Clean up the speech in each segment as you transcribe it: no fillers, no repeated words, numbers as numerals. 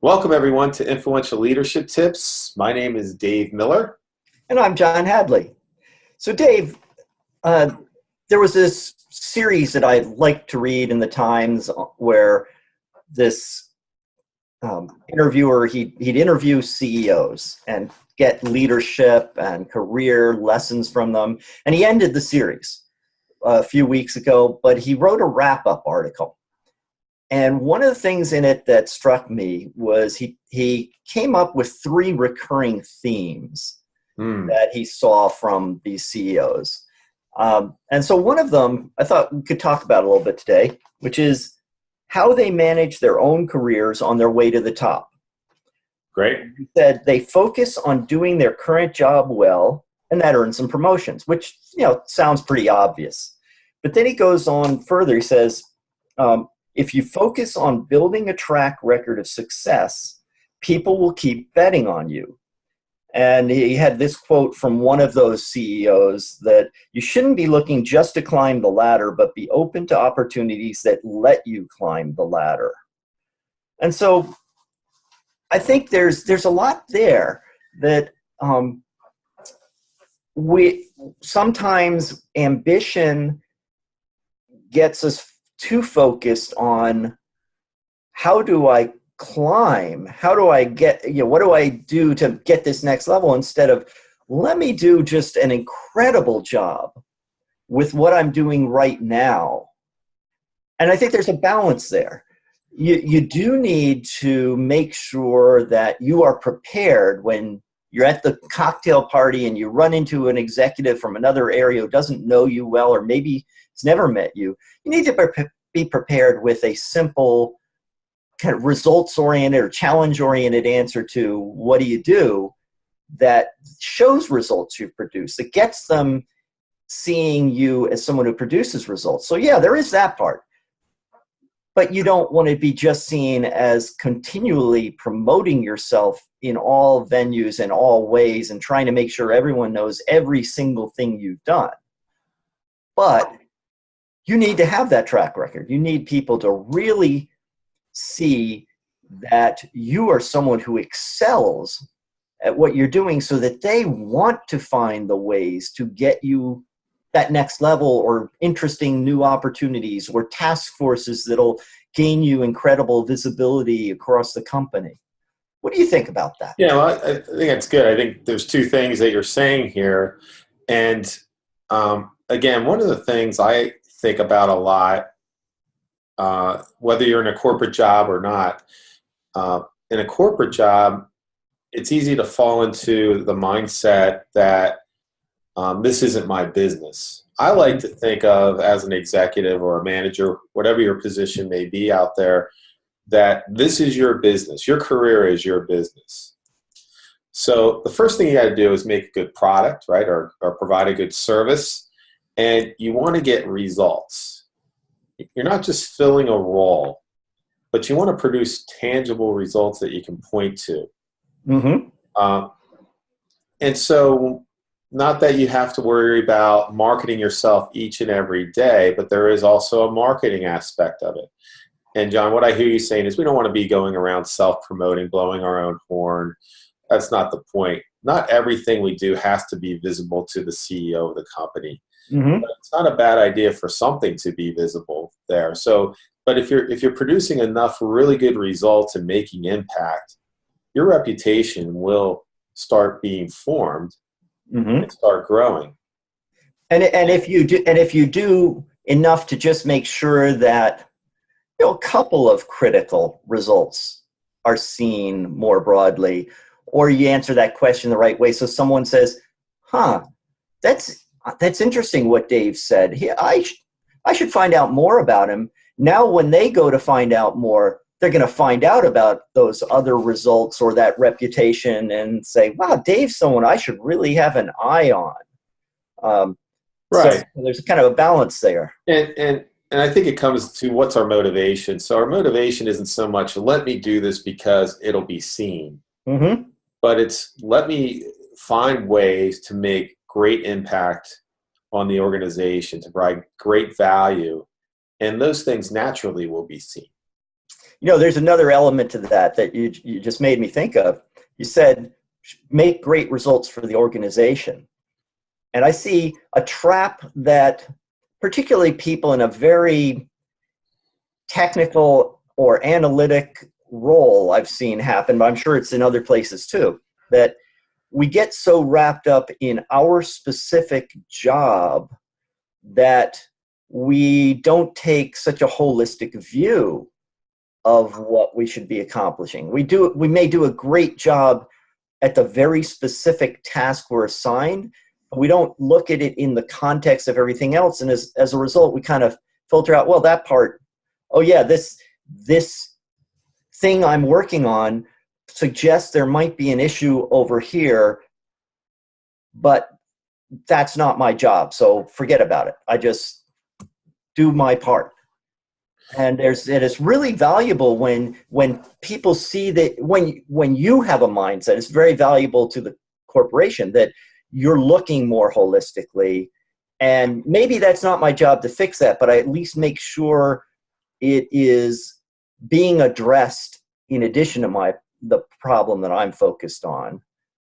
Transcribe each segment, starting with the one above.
Welcome, everyone, to Influential Leadership Tips. My name is Dave Miller. And I'm John Hadley. So, Dave, uh, there was this series that I liked to read in the Times where this interviewer, he'd interview CEOs and get leadership and career lessons from them. And he ended the series a few weeks ago, but he wrote a wrap-up article. And one of the things in it that struck me was he came up with three recurring themes that he saw from these CEOs. And so one of them I thought we could talk about a little bit today, which is how they manage their own careers on their way to the top. Great. He said they focus on doing their current job well, and that earns them promotions, which sounds pretty obvious. But then he goes on further. He says, if you focus on building a track record of success, people will keep betting on you. And he had this quote from one of those CEOs that you shouldn't be looking just to climb the ladder, but be open to opportunities that let you climb the ladder. And so I think there's a lot there that we sometimes ambition gets us too focused on how do I climb? How do I get, what do I do to get this next level, instead of let me do just an incredible job with what I'm doing right now. And I think there's a balance there. You do need to make sure that you are prepared when you're at the cocktail party and you run into an executive from another area who doesn't know you well, or maybe has never met you. You need to be prepared with a simple kind of results-oriented or challenge-oriented answer to what do you do that shows results you've produced, that gets them seeing you as someone who produces results. So yeah, there is that part. But you don't want to be just seen as continually promoting yourself in all venues and all ways and trying to make sure everyone knows every single thing you've done. But you need to have that track record. You need people to really see that you are someone who excels at what you're doing, so that they want to find the ways to get you that next level, or interesting new opportunities, or task forces that'll gain you incredible visibility across the company. What do you think about that? Yeah, well, I think that's good. I think there's two things that you're saying here. And again, one of the things I think about a lot, whether you're in a corporate job or not, in a corporate job, it's easy to fall into the mindset that this isn't my business. I like to think of, as an executive or a manager, whatever your position may be out there, that this is your business. Your career is your business. So the first thing you got to do is make a good product, right, or provide a good service, and you want to get results. You're not just filling a role, but you want to produce tangible results that you can point to. Mm-hmm. And so, not that you have to worry about marketing yourself each and every day, but there is also a marketing aspect of it. And John, what I hear you saying is we don't want to be going around self-promoting, blowing our own horn. That's not the point. Not everything we do has to be visible to the CEO of the company. Mm-hmm. But it's not a bad idea for something to be visible there. So, but if you're producing enough really good results and making impact, your reputation will start being formed. Mm-hmm. And start growing. And if you do enough to just make sure that a couple of critical results are seen more broadly, or you answer that question the right way, so someone says, that's interesting what Dave said. I should find out more about him. Now when they go to find out more, they're going to find out about those other results or that reputation and say, wow, Dave's someone I should really have an eye on. Right. So there's kind of a balance there. And I think it comes to what's our motivation. So our motivation isn't so much let me do this because it'll be seen, Mm-hmm. but it's let me find ways to make great impact on the organization, to provide great value, and those things naturally will be seen. there's another element to that you just made me think of. You said make great results for the organization. And I see a trap that particularly people in a very technical or analytic role I've seen happen, but I'm sure it's in other places too, that we get so wrapped up in our specific job that we don't take such a holistic view of what we should be accomplishing. We may do a great job at the very specific task we're assigned, but we don't look at it in the context of everything else. And as a result, we kind of filter out, well, that part, oh yeah, this thing I'm working on suggests there might be an issue over here, but that's not my job, so forget about it. I just do my part. And it is really valuable when people see that when you have a mindset, it's very valuable to the corporation that you're looking more holistically. And maybe that's not my job to fix that, but I at least make sure it is being addressed in addition to the problem that I'm focused on.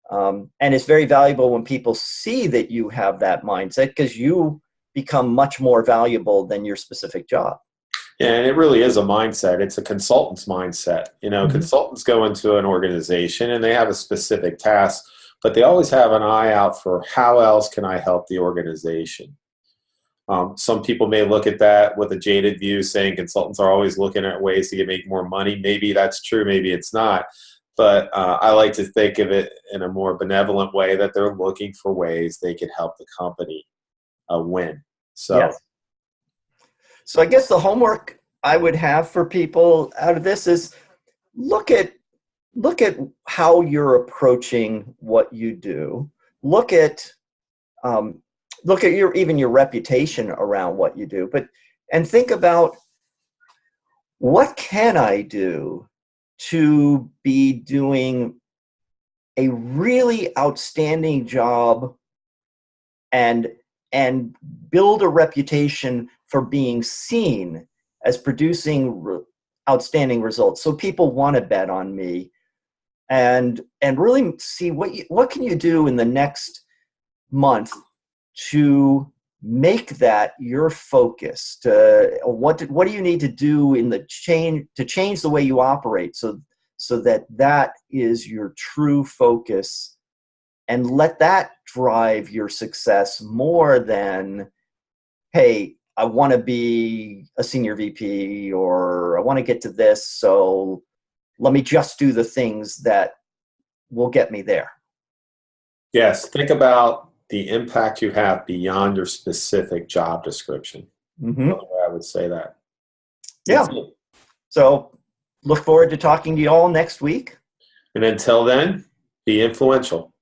And it's very valuable when people see that you have that mindset, because you become much more valuable than your specific job. Yeah, and it really is a mindset. It's a consultant's mindset. Mm-hmm. Consultants go into an organization and they have a specific task, but they always have an eye out for how else can I help the organization. Some people may look at that with a jaded view, saying consultants are always looking at ways to make more money. Maybe that's true, maybe it's not. But I like to think of it in a more benevolent way, that they're looking for ways they can help the company win. So, yes. So I guess the homework I would have for people out of this is look at how you're approaching what you do. Look at your reputation around what you do, and think about, what can I do to be doing a really outstanding job and build a reputation for being seen as producing outstanding results, so people want to bet on me, and really see what can you do in the next month to make that your focus. What do you need to do to change the way you operate, so that is your true focus, and let that drive your success more than, hey, I want to be a senior VP, or I want to get to this, so let me just do the things that will get me there. Yes, think about the impact you have beyond your specific job description. Mm-hmm. I would say that. Yeah. So look forward to talking to you all next week. And until then, be influential.